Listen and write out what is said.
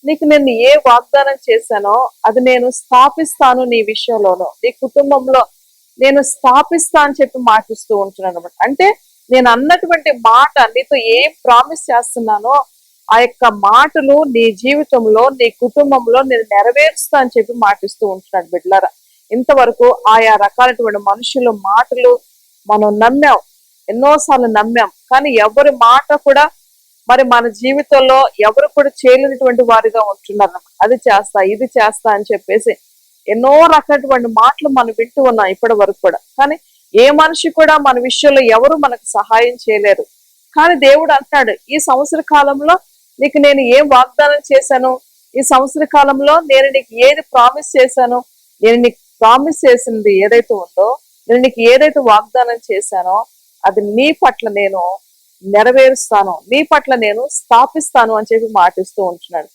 నీకు నేను ఏ వాగ్దానం చేశానో అది నేను స్థాపిస్తాను నీ విషయంలోనూ, నీ కుటుంబంలో నేను స్థాపిస్తా అని చెప్పి మాటిస్తూ ఉంటున్నాను అనమాట. అంటే నేను అన్నటువంటి మాట నీతో ఏం ప్రామిస్ చేస్తున్నానో ఆ యొక్క మాటలు నీ జీవితంలో, నీ కుటుంబంలో నేను నెరవేరుస్తా అని చెప్పి మాటిస్తూ ఉంటున్నాడు బిడ్డలారా. ఇంతవరకు ఆయా రకాలైనటువంటి మనుషుల మాటలు మనం నమ్మాం, ఎన్నోసార్లు నమ్మాం. కానీ ఎవరి మాట కూడా మరి మన జీవితంలో ఎవరు కూడా చేయలేనటువంటి వారిగా ఉంటున్నారు. అది చేస్తా, ఇది చేస్తా అని చెప్పేసి ఎన్నో రకాలటువంటి మాటలు మనం వింటూ ఉన్నాం ఇప్పటి వరకు కూడా. కానీ ఏ మనిషి కూడా మన విషయంలో ఎవరు మనకు సహాయం చేయలేరు. కానీ దేవుడు అంటున్నాడు, ఈ సంవత్సర కాలంలో నీకు నేను ఏం వాగ్దానం చేశాను, ఈ సంవత్సర కాలంలో నేను నీకు ఏది ప్రామిస్ చేశాను, నేను నీకు ప్రామిస్ చేసింది ఏదైతే ఉందో, నేను నీకు ఏదైతే వాగ్దానం చేశానో అది నీ పట్ల నేను నెరవేరుస్తాను, నీ పట్ల నేను స్థాపిస్తాను అని చెప్పి మాటిస్తూ ఉంటున్నాడు.